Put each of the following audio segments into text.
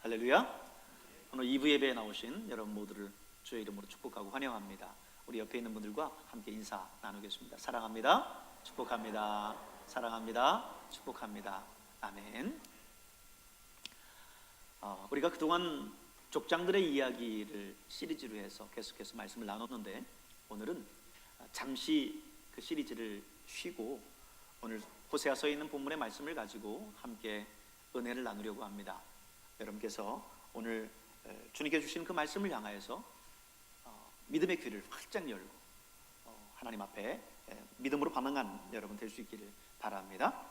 할렐루야. 오늘 2부 예배에 나오신 여러분 모두를 주의 이름으로 축복하고 환영합니다. 우리 옆에 있는 분들과 함께 인사 나누겠습니다. 사랑합니다. 축복합니다. 사랑합니다. 축복합니다. 아멘. 우리가 그동안 족장들의 이야기를 시리즈로 해서 계속해서 말씀을 나눴는데, 오늘은 잠시 그 시리즈를 쉬고 오늘 호세아서에 있는 본문의 말씀을 가지고 함께 은혜를 나누려고 합니다. 여러분께서 오늘 주님께 주신 그 말씀을 향하여서 믿음의 귀를 활짝 열고 하나님 앞에 믿음으로 반응한 여러분 될 수 있기를 바랍니다.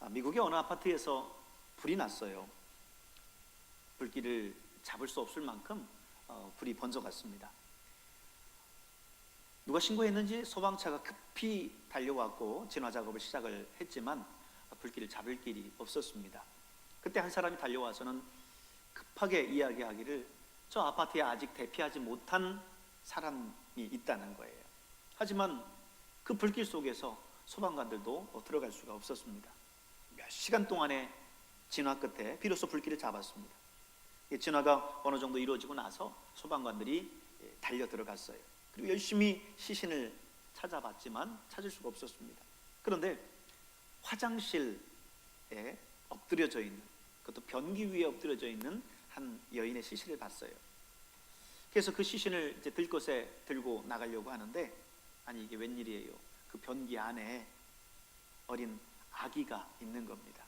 미국의 어느 아파트에서 불이 났어요. 불길을 잡을 수 없을 만큼 불이 번져갔습니다. 누가 신고했는지 소방차가 급히 달려왔고 진화 작업을 시작을 했지만 불길을 잡을 길이 없었습니다. 그때 한 사람이 달려와서는 급하게 이야기하기를 저 아파트에 아직 대피하지 못한 사람이 있다는 거예요. 하지만 그 불길 속에서 소방관들도 들어갈 수가 없었습니다. 몇 시간 동안의 진화 끝에 비로소 불길을 잡았습니다. 진화가 어느 정도 이루어지고 나서 소방관들이 달려 들어갔어요. 그리고 열심히 시신을 찾아봤지만 찾을 수가 없었습니다. 그런데 화장실에 엎드려져 있는, 그것도 변기 위에 엎드려져 있는 한 여인의 시신을 봤어요. 그래서 그 시신을 이제 들것에 들고 나가려고 하는데, 아니 이게 웬일이에요? 그 변기 안에 어린 아기가 있는 겁니다.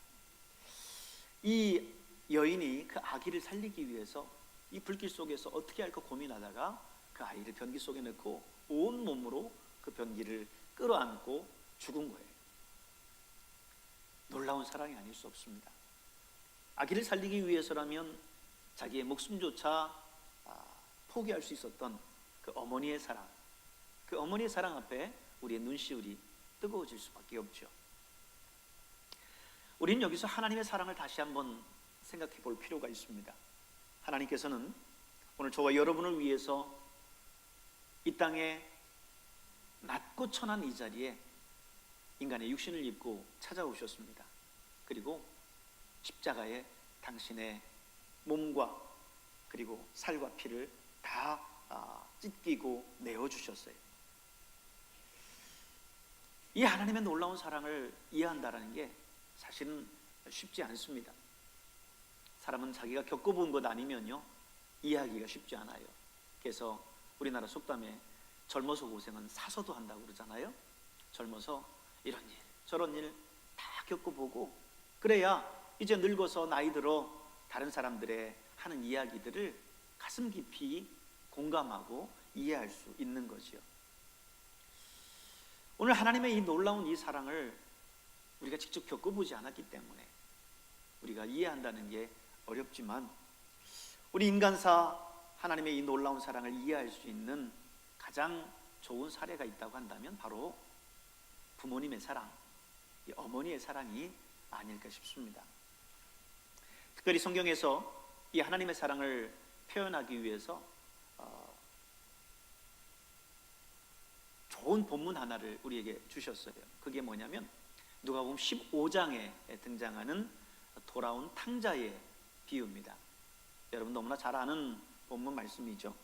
이 여인이 그 아기를 살리기 위해서 이 불길 속에서 어떻게 할까 고민하다가 그 아이를 변기 속에 넣고 온 몸으로 그 변기를 끌어안고 죽은 거예요. 놀라운 사랑이 아닐 수 없습니다. 아기를 살리기 위해서라면 자기의 목숨조차 포기할 수 있었던 그 어머니의 사랑, 그 어머니의 사랑 앞에 우리의 눈시울이 뜨거워질 수밖에 없죠. 우리는 여기서 하나님의 사랑을 다시 한번 생각해 볼 필요가 있습니다. 하나님께서는 오늘 저와 여러분을 위해서 이 땅에 낮고 천한 이 자리에 인간의 육신을 입고 찾아오셨습니다. 그리고 십자가에 당신의 몸과 그리고 살과 피를 다 찢기고 내어주셨어요. 이 하나님의 놀라운 사랑을 이해한다는 게 사실은 쉽지 않습니다. 사람은 자기가 겪어본 것 아니면요 이해하기가 쉽지 않아요. 그래서 우리나라 속담에 젊어서 고생은 사서도 한다고 그러잖아요. 젊어서 이런 일 저런 일 다 겪어보고 그래야 이제 늙어서 나이 들어 다른 사람들의 하는 이야기들을 가슴 깊이 공감하고 이해할 수 있는 거지요. 오늘 하나님의 이 놀라운 이 사랑을 우리가 직접 겪어보지 않았기 때문에 우리가 이해한다는 게 어렵지만, 우리 인간사 하나님의 이 놀라운 사랑을 이해할 수 있는 가장 좋은 사례가 있다고 한다면 바로 부모님의 사랑, 이 어머니의 사랑이 아닐까 싶습니다. 특별히 성경에서 이 하나님의 사랑을 표현하기 위해서 좋은 본문 하나를 우리에게 주셨어요. 그게 뭐냐면 누가복음 15장에 등장하는 돌아온 탕자의 비유입니다. 여러분 너무나 잘 아는 본문 말씀이죠.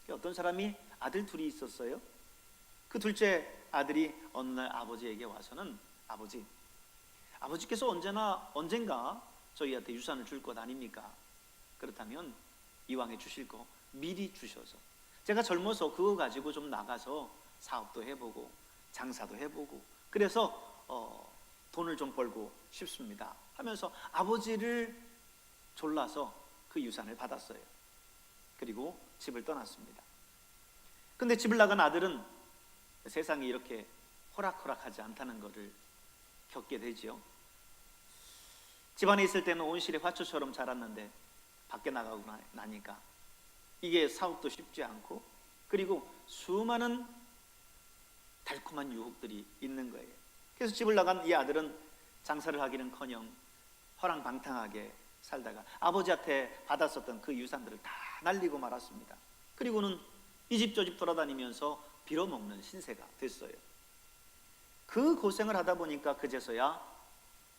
어떤 사람이 아들 둘이 있었어요. 그 둘째 아들이 어느 날 아버지에게 와서는 아버지께서 언젠가 저희한테 유산을 줄 것 아닙니까? 그렇다면 이왕에 주실 거 미리 주셔서 제가 젊어서 그거 가지고 좀 나가서 사업도 해보고 장사도 해보고 그래서 돈을 좀 벌고 싶습니다 하면서 아버지를 졸라서 그 유산을 받았어요. 그리고 집을 떠났습니다. 근데 집을 나간 아들은 세상이 이렇게 호락호락하지 않다는 것을 겪게 되지요. 집안에 있을 때는 온실의 화초처럼 자랐는데 밖에 나가고 나니까 이게 사업도 쉽지 않고 그리고 수많은 달콤한 유혹들이 있는 거예요. 그래서 집을 나간 이 아들은 장사를 하기는커녕 허랑방탕하게 살다가 아버지한테 받았었던 그 유산들을 다 날리고 말았습니다. 그리고는 이 집 저 집 돌아다니면서 빌어먹는 신세가 됐어요. 그 고생을 하다 보니까 그제서야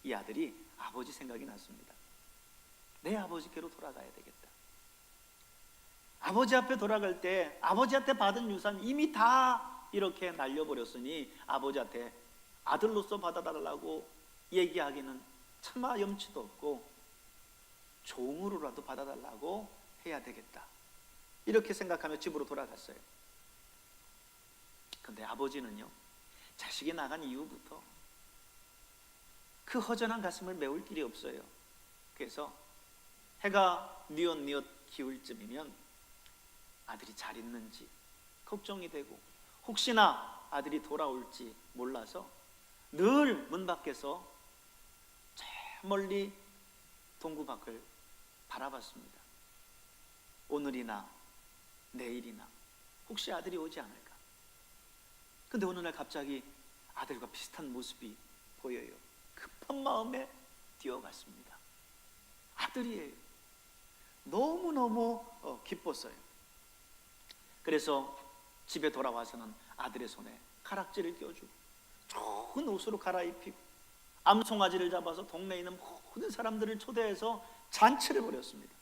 이 아들이 아버지 생각이 났습니다. 내 아버지께로 돌아가야 되겠다. 아버지 앞에 돌아갈 때 아버지한테 받은 유산 이미 다 이렇게 날려버렸으니 아버지한테 아들로서 받아달라고 얘기하기는 차마 염치도 없고 종으로라도 받아달라고 해야 되겠다. 이렇게 생각하며 집으로 돌아갔어요. 그런데 아버지는요, 자식이 나간 이후부터 그 허전한 가슴을 메울 길이 없어요. 그래서 해가 뉘엿뉘엿 기울 쯤이면 아들이 잘 있는지 걱정이 되고 혹시나 아들이 돌아올지 몰라서 늘 문 밖에서 저 멀리 동구 밖을 바라봤습니다. 오늘이나 내일이나 혹시 아들이 오지 않을까. 근데 어느 날 갑자기 아들과 비슷한 모습이 보여요. 급한 마음에 뛰어갔습니다. 아들이에요. 너무너무 기뻤어요. 그래서 집에 돌아와서는 아들의 손에 가락지를 껴주고 좋은 옷으로 갈아입히고 암송아지를 잡아서 동네에 있는 모든 사람들을 초대해서 잔치를 벌였습니다.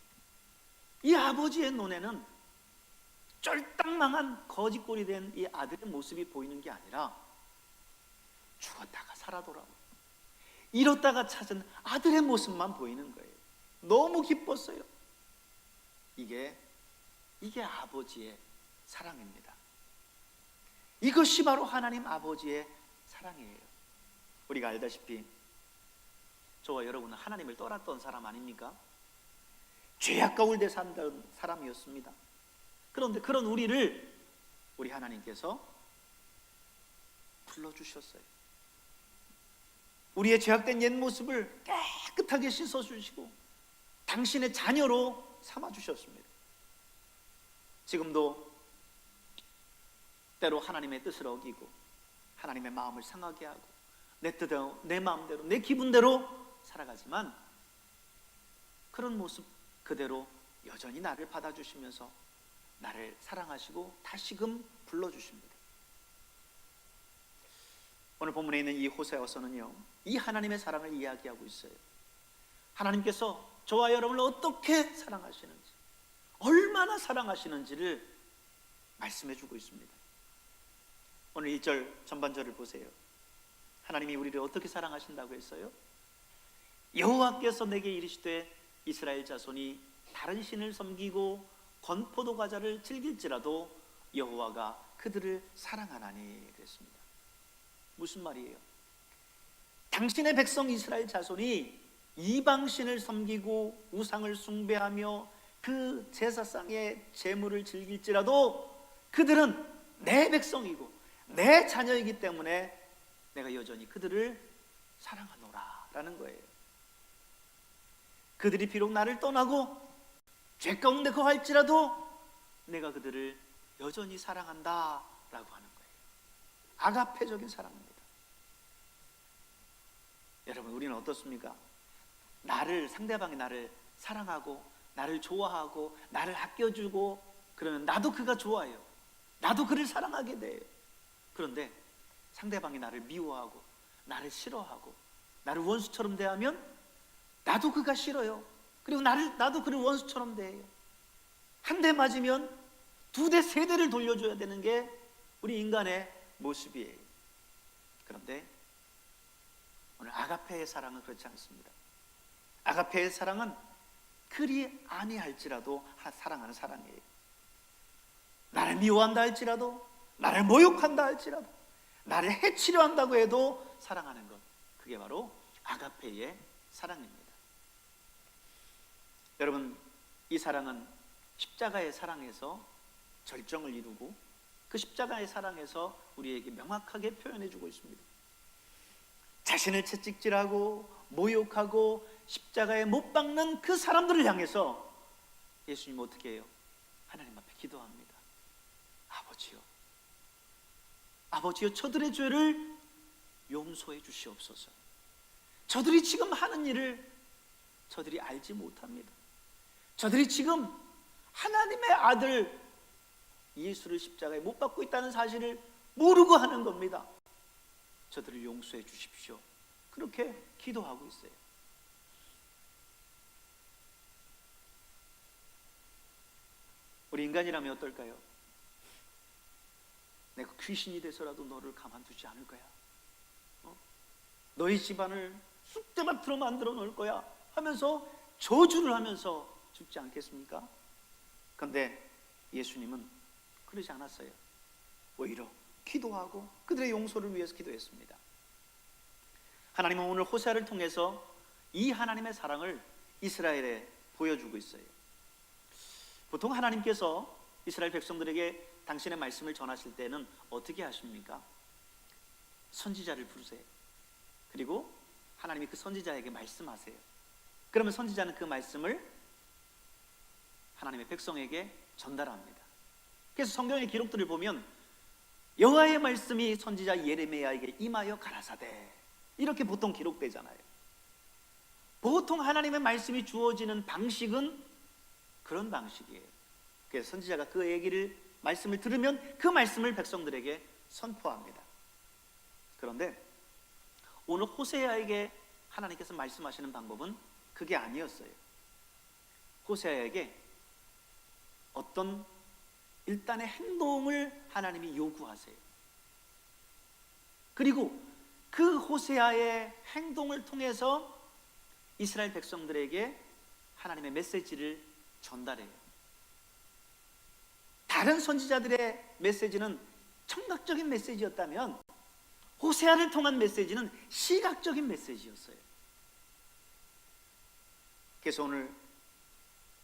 이 아버지의 눈에는 쫄딱망한 거지꼴이 된 이 아들의 모습이 보이는 게 아니라 죽었다가 살아 돌아오고 잃었다가 찾은 아들의 모습만 보이는 거예요. 너무 기뻤어요. 이게 아버지의 사랑입니다. 이것이 바로 하나님 아버지의 사랑이에요. 우리가 알다시피 저와 여러분은 하나님을 떠났던 사람 아닙니까? 죄악 가운데 살던 사람이었습니다. 그런데 그런 우리를 우리 하나님께서 불러주셨어요. 우리의 죄악된 옛 모습을 깨끗하게 씻어주시고 당신의 자녀로 삼아주셨습니다. 지금도 때로 하나님의 뜻을 어기고 하나님의 마음을 상하게 하고 내 뜻대로, 내 마음대로, 내 기분대로 살아가지만 그런 모습 그대로 여전히 나를 받아주시면서 나를 사랑하시고 다시금 불러주십니다. 오늘 본문에 있는 이 호세아서는요, 이 하나님의 사랑을 이야기하고 있어요. 하나님께서 저와 여러분을 어떻게 사랑하시는지, 얼마나 사랑하시는지를 말씀해주고 있습니다. 오늘 1절 전반절을 보세요. 하나님이 우리를 어떻게 사랑하신다고 했어요? 여호와께서 내게 이르시되 이스라엘 자손이 다른 신을 섬기고 건포도 과자를 즐길지라도 여호와가 그들을 사랑하나니 그랬습니다. 무슨 말이에요? 당신의 백성 이스라엘 자손이 이방신을 섬기고 우상을 숭배하며 그 제사상의 제물을 즐길지라도 그들은 내 백성이고 내 자녀이기 때문에 내가 여전히 그들을 사랑하노라 라는 거예요. 그들이 비록 나를 떠나고 죄 가운데 거할지라도 내가 그들을 여전히 사랑한다 라고 하는 거예요. 아가페적인 사랑입니다. 여러분, 우리는 어떻습니까? 상대방이 나를 사랑하고 나를 좋아하고 나를 아껴주고 그러면 나도 그가 좋아요. 나도 그를 사랑하게 돼요. 그런데 상대방이 나를 미워하고 나를 싫어하고 나를 원수처럼 대하면 나도 그가 싫어요. 그리고 나도 그를 원수처럼 대해요. 한 대 맞으면 2대, 3대를 돌려줘야 되는 게 우리 인간의 모습이에요. 그런데 오늘 아가페의 사랑은 그렇지 않습니다. 아가페의 사랑은 그리 아니할지라도 사랑하는 사랑이에요. 나를 미워한다 할지라도, 나를 모욕한다 할지라도, 나를 해치려 한다고 해도 사랑하는 것, 그게 바로 아가페의 사랑입니다. 여러분, 이 사랑은 십자가의 사랑에서 절정을 이루고 그 십자가의 사랑에서 우리에게 명확하게 표현해주고 있습니다. 자신을 채찍질하고 모욕하고 십자가에 못 박는 그 사람들을 향해서 예수님 어떻게 해요? 하나님 앞에 기도합니다. 아버지요, 저들의 죄를 용서해 주시옵소서. 저들이 지금 하는 일을 저들이 알지 못합니다. 저들이 지금 하나님의 아들 예수를 십자가에 못 박고 있다는 사실을 모르고 하는 겁니다. 저들을 용서해 주십시오. 그렇게 기도하고 있어요. 우리 인간이라면 어떨까요? 내가 귀신이 돼서라도 너를 가만두지 않을 거야. 너희 집안을 쑥대밭으로 만들어 놓을 거야 하면서 저주를 하면서 죽지 않겠습니까? 그런데 예수님은 그러지 않았어요. 오히려 기도하고 그들의 용서를 위해서 기도했습니다. 하나님은 오늘 호세아를 통해서 이 하나님의 사랑을 이스라엘에 보여주고 있어요. 보통 하나님께서 이스라엘 백성들에게 당신의 말씀을 전하실 때는 어떻게 하십니까? 선지자를 부르세요. 그리고 하나님이 그 선지자에게 말씀하세요. 그러면 선지자는 그 말씀을 하나님의 백성에게 전달합니다. 그래서 성경의 기록들을 보면 여호와의 말씀이 선지자 예레미야에게 임하여 가라사대, 이렇게 보통 기록되잖아요. 보통 하나님의 말씀이 주어지는 방식은 그런 방식이에요. 그래서 선지자가 그 얘기를, 말씀을 들으면 그 말씀을 백성들에게 선포합니다. 그런데 오늘 호세아에게 하나님께서 말씀하시는 방법은 그게 아니었어요. 호세아에게 어떤 일단의 행동을 하나님이 요구하세요. 그리고 그 호세아의 행동을 통해서 이스라엘 백성들에게 하나님의 메시지를 전달해요. 다른 선지자들의 메시지는 청각적인 메시지였다면 호세아를 통한 메시지는 시각적인 메시지였어요. 그래서 오늘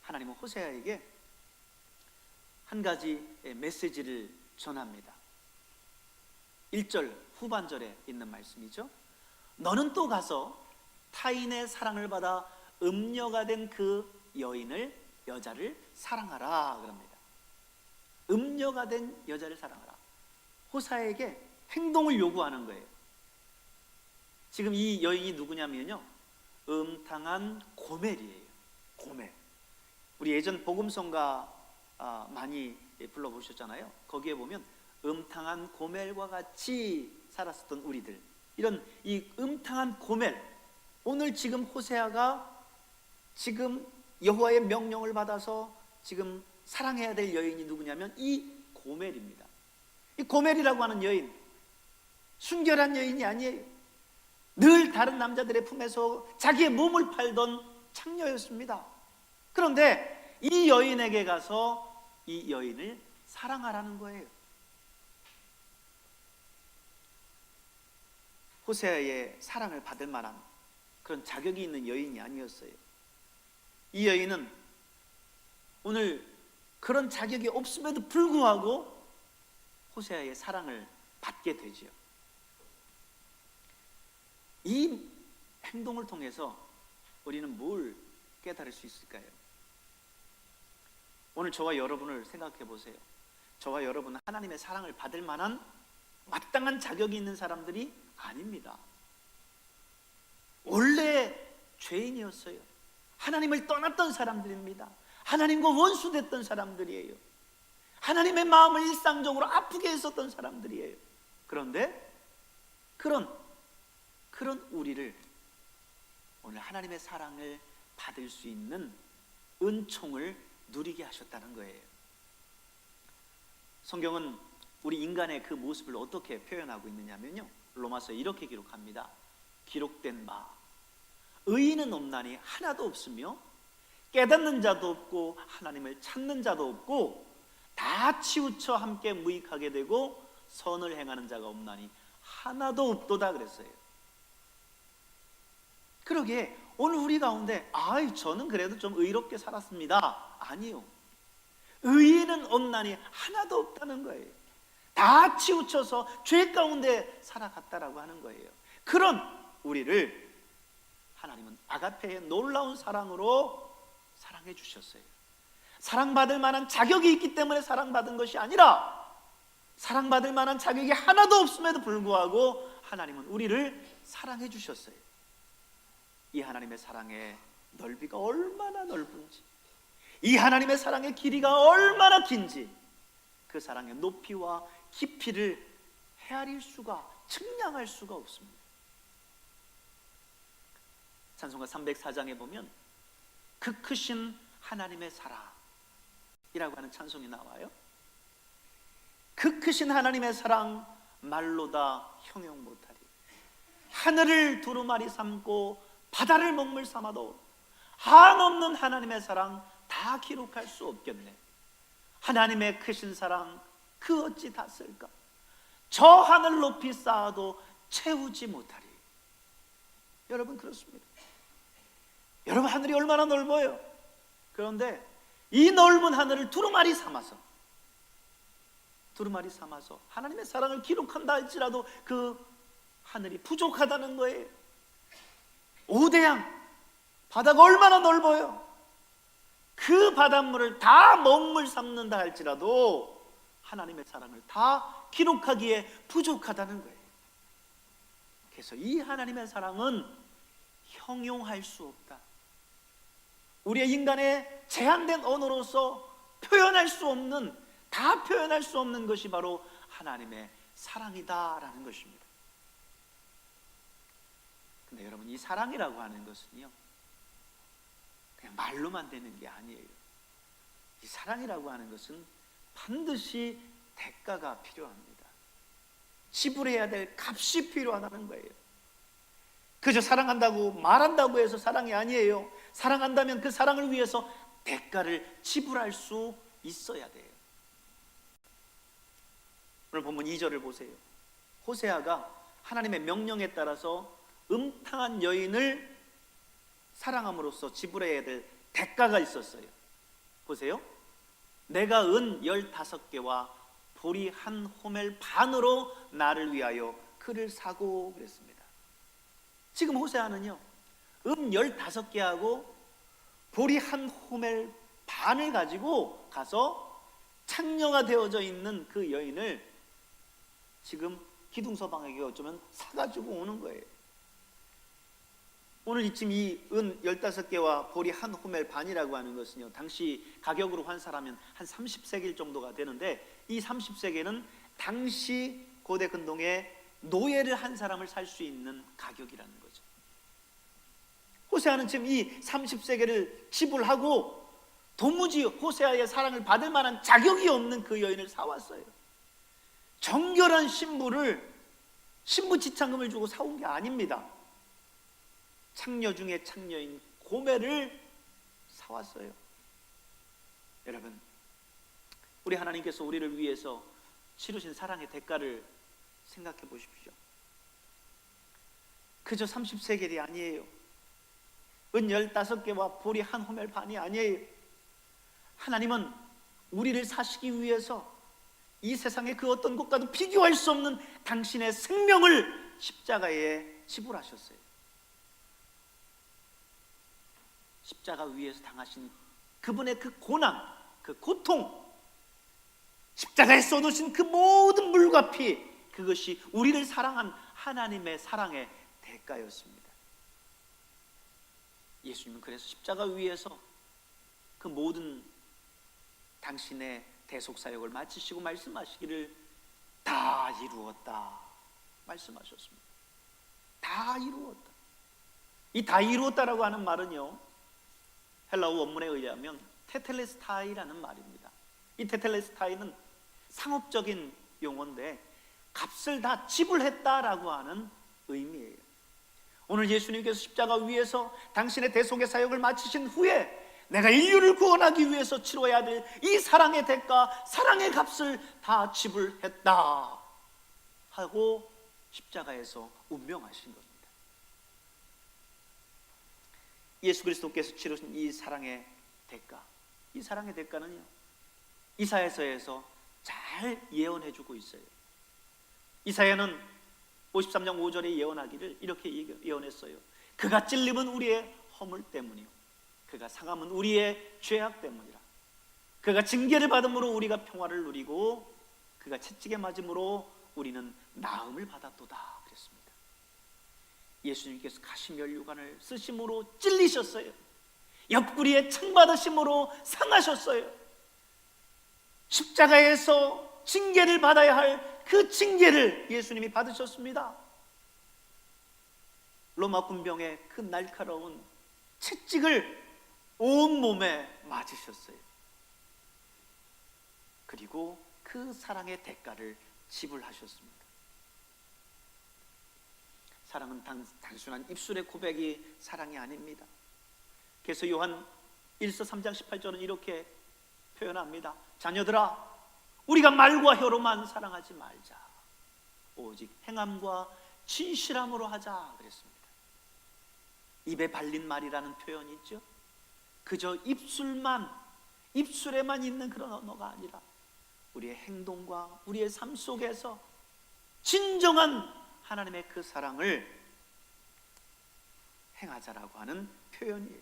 하나님은 호세아에게 한 가지 메시지를 전합니다. 1절 후반절에 있는 말씀이죠. 너는 또 가서 타인의 사랑을 받아 음녀가 된 그 여자를 사랑하라 그럽니다. 음녀가 된 여자를 사랑하라. 호세아에게 행동을 요구하는 거예요. 지금 이 여인이 누구냐면요, 음탕한 고멜이에요. 고멜. 우리 예전 복음성가 많이 불러보셨잖아요. 거기에 보면 음탕한 고멜과 같이 살았었던 우리들, 이런 이 음탕한 고멜, 오늘 지금 호세아가 지금 여호와의 명령을 받아서 지금 사랑해야 될 여인이 누구냐면 이 고멜입니다. 이 고멜이라고 하는 여인, 순결한 여인이 아니에요. 늘 다른 남자들의 품에서 자기의 몸을 팔던 창녀였습니다. 그런데 이 여인에게 가서 이 여인을 사랑하라는 거예요. 호세아의 사랑을 받을 만한 그런 자격이 있는 여인이 아니었어요. 이 여인은 오늘 그런 자격이 없음에도 불구하고 호세아의 사랑을 받게 되죠. 이 행동을 통해서 우리는 뭘 깨달을 수 있을까요? 오늘 저와 여러분을 생각해 보세요. 저와 여러분은 하나님의 사랑을 받을 만한 마땅한 자격이 있는 사람들이 아닙니다. 원래 죄인이었어요. 하나님을 떠났던 사람들입니다. 하나님과 원수됐던 사람들이에요. 하나님의 마음을 일상적으로 아프게 했었던 사람들이에요. 그런데 그런 우리를 오늘 하나님의 사랑을 받을 수 있는 은총을 누리게 하셨다는 거예요. 성경은 우리 인간의 그 모습을 어떻게 표현하고 있느냐면요, 로마서에 이렇게 기록합니다. 기록된 바 의인은 없나니 하나도 없으며 깨닫는 자도 없고 하나님을 찾는 자도 없고 다 치우쳐 함께 무익하게 되고 선을 행하는 자가 없나니 하나도 없도다 그랬어요. 그러기에 오늘 우리 가운데 저는 그래도 좀 의롭게 살았습니다, 아니요. 의인은 없나니 하나도 없다는 거예요. 다 치우쳐서 죄 가운데 살아갔다라고 하는 거예요. 그런 우리를 하나님은 아가페의 놀라운 사랑으로 사랑해 주셨어요. 사랑받을 만한 자격이 있기 때문에 사랑받은 것이 아니라 사랑받을 만한 자격이 하나도 없음에도 불구하고 하나님은 우리를 사랑해 주셨어요. 이 하나님의 사랑의 넓이가 얼마나 넓은지, 이 하나님의 사랑의 길이가 얼마나 긴지, 그 사랑의 높이와 깊이를 헤아릴 수가, 측량할 수가 없습니다. 찬송가 304장에 보면 그 크신 하나님의 사랑, 하는 찬송이 나와요. 그 크신 하나님의 사랑 말로 다 형용 못하리. 하늘을 두루마리 삼고 바다를 먹물 삼아도 한없는 하나님의 사랑 다 기록할 수 없겠네. 하나님의 크신 사랑 그 어찌 다 쓸까? 저 하늘 높이 쌓아도 채우지 못하리. 여러분, 그렇습니다. 여러분, 하늘이 얼마나 넓어요. 그런데 이 넓은 하늘을 두루마리 삼아서 하나님의 사랑을 기록한다 할지라도 그 하늘이 부족하다는 거예요. 오대양 바다가 얼마나 넓어요. 그 바닷물을 다 먹물 삼는다 할지라도 하나님의 사랑을 다 기록하기에 부족하다는 거예요. 그래서 이 하나님의 사랑은 형용할 수 없다. 우리의 인간의 제한된 언어로서 표현할 수 없는, 다 표현할 수 없는 것이 바로 하나님의 사랑이다라는 것입니다. 근데 여러분, 이 사랑이라고 하는 것은요, 그냥 말로만 되는 게 아니에요. 이 사랑이라고 하는 것은 반드시 대가가 필요합니다. 지불해야 될 값이 필요하다는 거예요. 그저 사랑한다고 말한다고 해서 사랑이 아니에요. 사랑한다면 그 사랑을 위해서 대가를 지불할 수 있어야 돼요. 오늘 본문 2절을 보세요. 호세아가 하나님의 명령에 따라서 음탕한 여인을 사랑함으로써 지불해야 될 대가가 있었어요. 보세요. 내가 은 15개와 보리 한 호멜 반으로 나를 위하여 그를 사고 그랬습니다. 지금 호세아는요, 15개하고 보리 한 호멜 반을 가지고 가서 창녀가 되어져 있는 그 여인을 지금 기둥서방에게 어쩌면 사가지고 오는 거예요. 오늘 이쯤 이 은 15개와 보리 한 호멜 반이라고 하는 것은요, 당시 가격으로 환산하면 한 30세겔 정도가 되는데, 이 30세겔은 당시 고대 근동에 노예를 한 사람을 살 수 있는 가격이라는 거죠. 호세아는 지금 이 30세겔을 지불하고 도무지 호세아의 사랑을 받을 만한 자격이 없는 그 여인을 사왔어요. 정결한 신부를, 신부 지참금을 주고 사온 게 아닙니다. 창녀 중에 창녀인 고멜을 사왔어요. 여러분, 우리 하나님께서 우리를 위해서 치르신 사랑의 대가를 생각해 보십시오. 그저 30세겔이 아니에요. 은 15개와 보리 한 호멜 반이 아니에요. 하나님은 우리를 사시기 위해서 이 세상의 그 어떤 것과도 비교할 수 없는 당신의 생명을 십자가에 지불하셨어요. 십자가 위에서 당하신 그분의 그 고난, 그 고통, 십자가에 쏟으신 그 모든 물과 피, 그것이 우리를 사랑한 하나님의 사랑의 대가였습니다. 예수님은 그래서 십자가 위에서 그 모든 당신의 대속사역을 마치시고 말씀하시기를 다 이루었다 말씀하셨습니다. 다 이루었다. 이 다 이루었다라고 하는 말은요, 헬라어 원문에 의하면 테텔레스타이라는 말입니다. 이 테텔레스타이는 상업적인 용어인데 값을 다 지불했다라고 하는 의미예요. 오늘 예수님께서 십자가 위에서 당신의 대속의 사역을 마치신 후에 내가 인류를 구원하기 위해서 치러야 될 이 사랑의 대가, 사랑의 값을 다 지불했다 하고 십자가에서 운명하신 겁니다. 예수 그리스도께서 치르신 이 사랑의 대가, 이 사랑의 대가는요, 이사야서에서 잘 예언해주고 있어요. 이사야는 53장 5절에 예언하기를 이렇게 예언했어요. 그가 찔림은 우리의 허물 때문이요, 그가 상함은 우리의 죄악 때문이라. 그가 징계를 받음으로 우리가 평화를 누리고 그가 채찍에 맞음으로 우리는 나음을 받았도다 그랬습니다. 예수님께서 가시면류관을 쓰심으로 찔리셨어요. 옆구리에 창 받으심으로 상하셨어요. 십자가에서 징계를 받아야 할 그 징계를 예수님이 받으셨습니다. 로마 군병의 그 날카로운 채찍을 온 몸에 맞으셨어요. 그리고 그 사랑의 대가를 지불하셨습니다. 사랑은 단순한 입술의 고백이 사랑이 아닙니다. 그래서 요한 1서 3장 18절은 이렇게 표현합니다. 자녀들아, 우리가 말과 혀로만 사랑하지 말자. 오직 행함과 진실함으로 하자 그랬습니다. 입에 발린 말이라는 표현이 있죠. 그저 입술에만 있는 그런 언어가 아니라 우리의 행동과 우리의 삶 속에서 진정한 하나님의 그 사랑을 행하자라고 하는 표현이에요.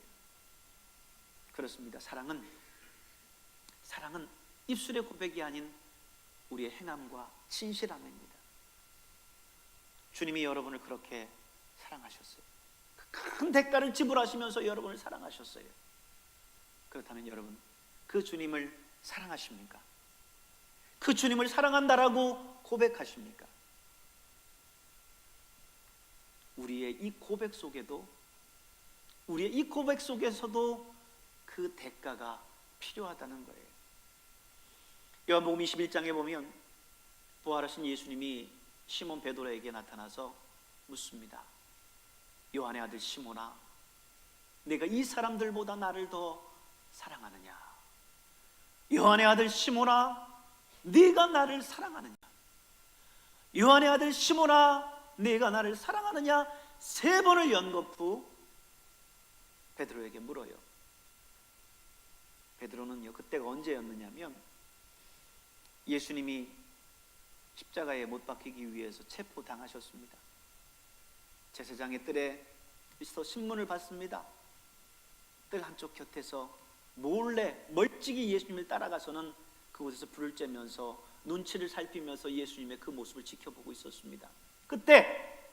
그렇습니다. 사랑은 입술의 고백이 아닌 우리의 행함과 진실함입니다. 주님이 여러분을 그렇게 사랑하셨어요. 큰 대가를 지불하시면서 여러분을 사랑하셨어요. 그렇다면 여러분, 그 주님을 사랑하십니까? 그 주님을 사랑한다라고 고백하십니까? 우리의 이 고백 속에서도 그 대가가 필요하다는 거예요. 요한복음 21장에 보면 부활하신 예수님이 시몬 베드로에게 나타나서 묻습니다. 요한의 아들 시몬아, 내가 이 사람들보다 나를 더 사랑하느냐? 요한의 아들 시몬아, 네가 나를 사랑하느냐? 요한의 아들 시몬아, 네가 나를 사랑하느냐? 3번을 연거푸 베드로에게 물어요. 베드로는요, 그때가 언제였느냐면 예수님이 십자가에 못 박히기 위해서 체포당하셨습니다. 제사장의 뜰에 있어 신문을 받습니다. 뜰 한쪽 곁에서 몰래 멀찍이 예수님을 따라가서는 그곳에서 불을 쬐면서 눈치를 살피면서 예수님의 그 모습을 지켜보고 있었습니다. 그때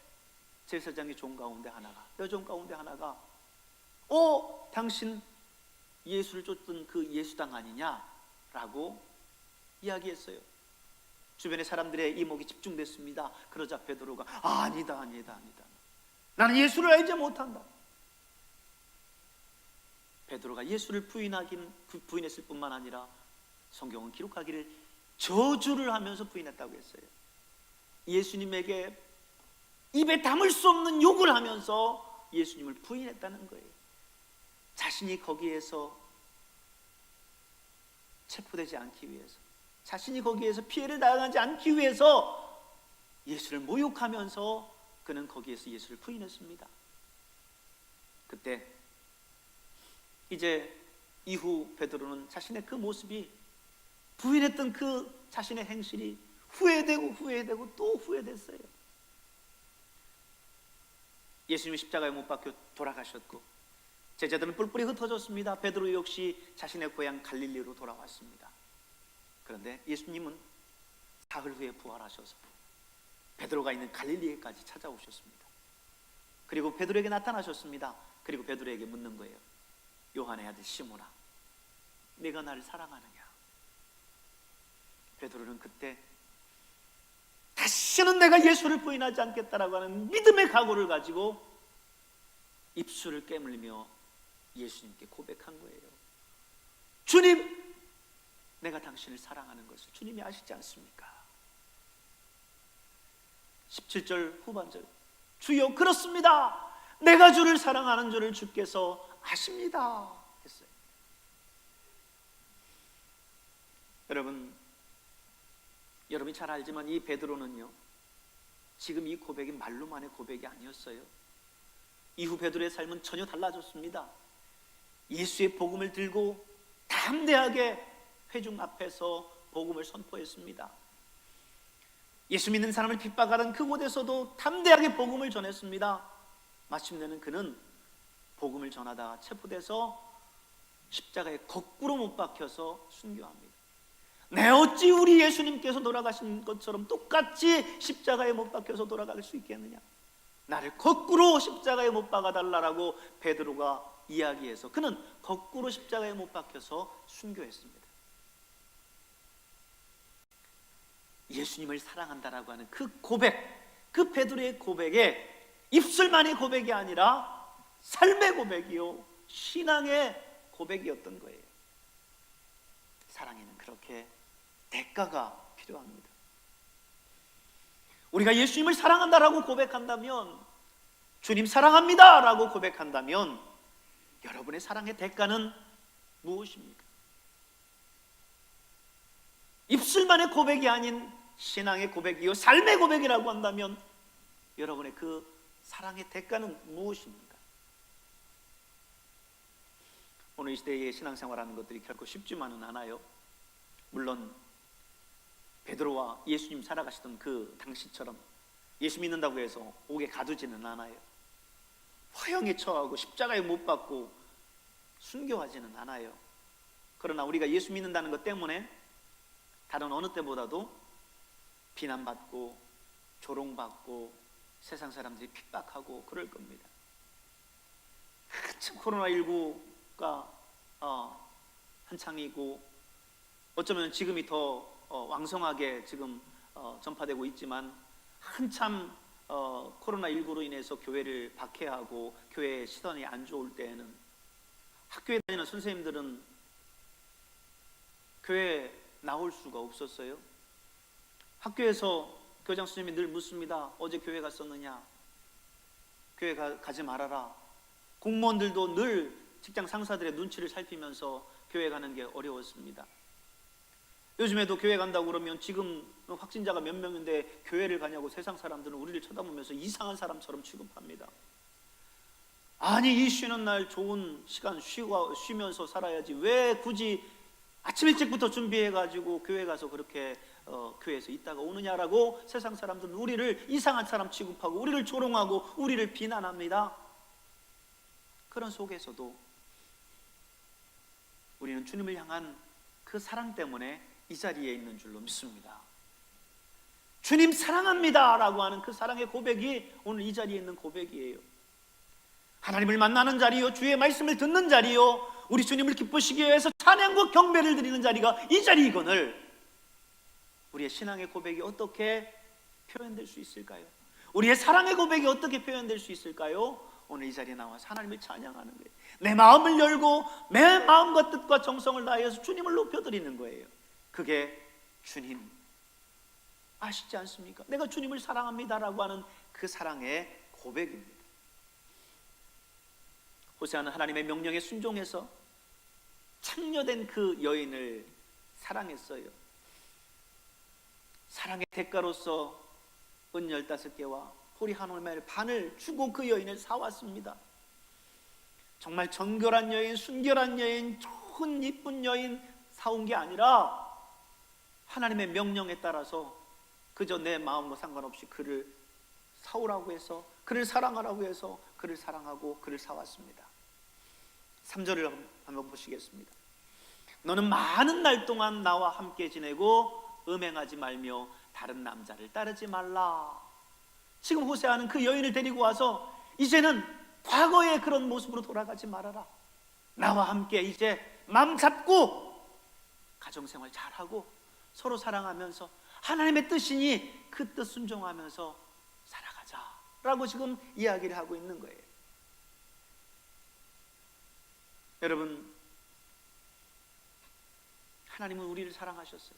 제사장의 종 가운데 하나가, 여종 가운데 하나가 당신 예수를 쫓던 그 예수당 아니냐라고 이야기했어요. 주변의 사람들의 이목이 집중됐습니다. 그러자 베드로가 아니다. 나는 예수를 알지 못한다. 베드로가 예수를 부인했을 뿐만 아니라 성경은 기록하기를 저주를 하면서 부인했다고 했어요. 예수님에게 입에 담을 수 없는 욕을 하면서 예수님을 부인했다는 거예요. 자신이 거기에서 체포되지 않기 위해서, 자신이 거기에서 피해를 당하지 않기 위해서 예수를 모욕하면서 그는 거기에서 예수를 부인했습니다. 그때 이제 이후 베드로는 자신의 그 모습이, 부인했던 그 자신의 행실이 후회되고 또 후회됐어요. 예수님이 십자가에 못 박혀 돌아가셨고 제자들은 뿔뿔이 흩어졌습니다. 베드로 역시 자신의 고향 갈릴리로 돌아왔습니다. 그런데 예수님은 사흘 후에 부활하셔서 베드로가 있는 갈릴리에까지 찾아오셨습니다. 그리고 베드로에게 나타나셨습니다. 그리고 베드로에게 묻는 거예요. 요한의 아들 시몬아, 네가 나를 사랑하느냐? 베드로는 그때 다시는 내가 예수를 부인하지 않겠다라고 하는 믿음의 각오를 가지고 입술을 깨물며 예수님께 고백한 거예요. 주님, 내가 당신을 사랑하는 것을 주님이 아시지 않습니까? 17절 후반절, 주여 그렇습니다. 내가 주를 사랑하는 줄을 주께서 아십니다 했어요. 여러분이 잘 알지만 이 베드로는요, 지금 이 고백이 말로만의 고백이 아니었어요. 이후 베드로의 삶은 전혀 달라졌습니다. 예수의 복음을 들고 담대하게 회중 앞에서 복음을 선포했습니다. 예수 믿는 사람을 핍박하던 그곳에서도 담대하게 복음을 전했습니다. 마침내는 그는 복음을 전하다가 체포돼서 십자가에 거꾸로 못 박혀서 순교합니다. 내 어찌 우리 예수님께서 돌아가신 것처럼 똑같이 십자가에 못 박혀서 돌아갈 수 있겠느냐? 나를 거꾸로 십자가에 못 박아달라고 베드로가 이야기해서 그는 거꾸로 십자가에 못 박혀서 순교했습니다. 예수님을 사랑한다라고 하는 그 고백, 그 베드로의 고백에 입술만의 고백이 아니라 삶의 고백이요, 신앙의 고백이었던 거예요. 사랑에는 그렇게 대가가 필요합니다. 우리가 예수님을 사랑한다라고 고백한다면, 주님 사랑합니다라고 고백한다면, 여러분의 사랑의 대가는 무엇입니까? 입술만의 고백이 아닌 신앙의 고백이요 삶의 고백이라고 한다면 여러분의 그 사랑의 대가는 무엇입니까? 오늘 이 시대에 신앙생활하는 것들이 결코 쉽지만은 않아요. 물론 베드로와 예수님 살아가시던 그 당시처럼 예수 믿는다고 해서 옥에 가두지는 않아요. 화형에 처하고 십자가에 못 박고 순교하지는 않아요. 그러나 우리가 예수 믿는다는 것 때문에 다른 어느 때보다도 비난받고 조롱받고 세상 사람들이 핍박하고 그럴 겁니다. 한참 코로나19가 한창이고 어쩌면 지금이 더 왕성하게 지금 전파되고 있지만, 한참 코로나19로 인해서 교회를 박해하고 교회의 시선이 안 좋을 때에는 학교에 다니는 선생님들은 교회에 나올 수가 없었어요. 학교에서 교장 선생님이 늘 묻습니다. 어제 교회 갔었느냐? 교회 가지 말아라. 공무원들도 늘 직장 상사들의 눈치를 살피면서 교회 가는 게 어려웠습니다. 요즘에도 교회 간다고 그러면 지금 확진자가 몇 명인데 교회를 가냐고 세상 사람들은 우리를 쳐다보면서 이상한 사람처럼 취급합니다. 아니, 이 쉬는 날 좋은 시간 쉬면서 살아야지 왜 굳이 아침 일찍부터 준비해가지고 교회 가서 그렇게 교회에서 있다가 오느냐라고 세상 사람들은 우리를 이상한 사람 취급하고 우리를 조롱하고 우리를 비난합니다. 그런 속에서도 우리는 주님을 향한 그 사랑 때문에 이 자리에 있는 줄로 믿습니다. 주님 사랑합니다 라고 하는 그 사랑의 고백이 오늘 이 자리에 있는 고백이에요. 하나님을 만나는 자리요, 주의 말씀을 듣는 자리요, 우리 주님을 기쁘시게 위해서 찬양과 경배를 드리는 자리가 이 자리이거늘 우리의 신앙의 고백이 어떻게 표현될 수 있을까요? 우리의 사랑의 고백이 어떻게 표현될 수 있을까요? 오늘 이 자리에 나와서 하나님을 찬양하는 거예요. 내 마음을 열고 내 마음과 뜻과 정성을 다해서 주님을 높여드리는 거예요. 그게 주님 아시지 않습니까? 내가 주님을 사랑합니다라고 하는 그 사랑의 고백입니다. 호세아는 하나님의 명령에 순종해서 창녀된 그 여인을 사랑했어요. 사랑의 대가로서 은 15개와 보리 한 올매를 반을 주고 그 여인을 사왔습니다. 정말 정결한 여인, 순결한 여인, 좋은 이쁜 여인 사온 게 아니라 하나님의 명령에 따라서 그저 내 마음과 상관없이 그를 사오라고 해서, 그를 사랑하라고 해서 그를 사랑하고 그를 사왔습니다. 3절을 한번 보시겠습니다. 너는 많은 날 동안 나와 함께 지내고 음행하지 말며 다른 남자를 따르지 말라. 지금 호세아는 그 여인을 데리고 와서 이제는 과거의 그런 모습으로 돌아가지 말아라. 나와 함께 이제 마음 잡고 가정생활 잘하고 서로 사랑하면서 하나님의 뜻이니 그 뜻 순종하면서 살아가자 라고 지금 이야기를 하고 있는 거예요. 여러분, 하나님은 우리를 사랑하셨어요.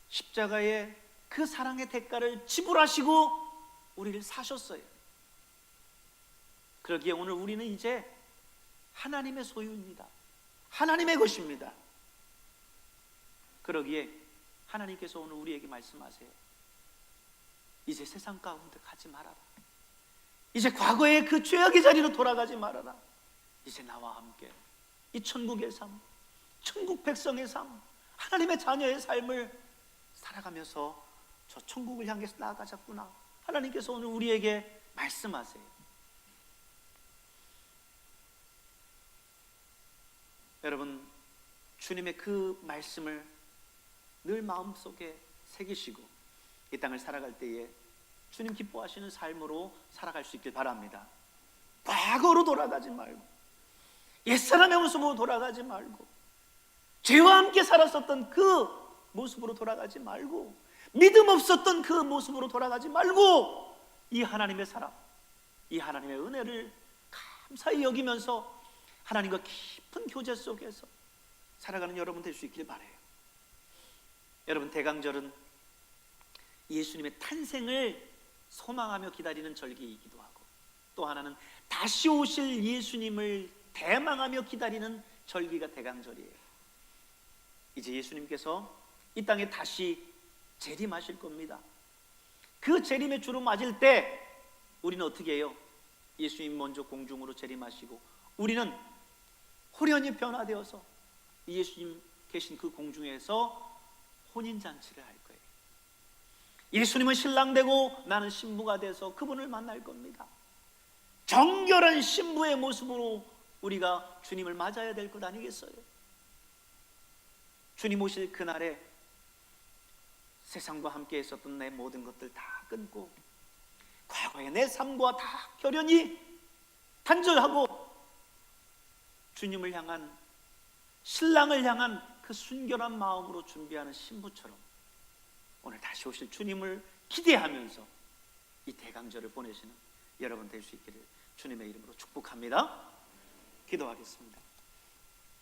십자가의 그 사랑의 대가를 지불하시고 우리를 사셨어요. 그러기에 오늘 우리는 이제 하나님의 소유입니다. 하나님의 것입니다. 그러기에 하나님께서 오늘 우리에게 말씀하세요. 이제 세상 가운데 가지 말아라. 이제 과거의 그 죄악의 자리로 돌아가지 말아라. 이제 나와 함께 이 천국의 삶, 천국 백성의 삶, 하나님의 자녀의 삶을 살아가면서 저 천국을 향해서 나아가자꾸나. 하나님께서 오늘 우리에게 말씀하세요. 여러분, 주님의 그 말씀을 늘 마음속에 새기시고 이 땅을 살아갈 때에 주님 기뻐하시는 삶으로 살아갈 수 있길 바랍니다. 과거로 돌아가지 말고, 옛사람의 모습으로 돌아가지 말고, 죄와 함께 살았었던 그 모습으로 돌아가지 말고, 믿음 없었던 그 모습으로 돌아가지 말고, 이 하나님의 사랑, 이 하나님의 은혜를 감사히 여기면서 하나님과 깊은 교제 속에서 살아가는 여러분 될 수 있길 바라요. 여러분, 대강절은 예수님의 탄생을 소망하며 기다리는 절기이기도 하고, 또 하나는 다시 오실 예수님을 대망하며 기다리는 절기가 대강절이에요. 이제 예수님께서 이 땅에 다시 재림하실 겁니다. 그 재림의 주로 맞을 때 우리는 어떻게 해요? 예수님 먼저 공중으로 재림하시고 우리는 호련히 변화되어서 예수님 계신 그 공중에서 혼인잔치를 할 거예요. 예수님은 신랑 되고 나는 신부가 돼서 그분을 만날 겁니다. 정결한 신부의 모습으로 우리가 주님을 맞아야 될 것 아니겠어요? 주님 오실 그날에 세상과 함께 있었던 내 모든 것들 다 끊고 과거의 내 삶과 다 결연히 단절하고 주님을 향한, 신랑을 향한 그 순결한 마음으로 준비하는 신부처럼 오늘 다시 오실 주님을 기대하면서 이 대강절을 보내시는 여러분 될 수 있기를 주님의 이름으로 축복합니다. 기도하겠습니다.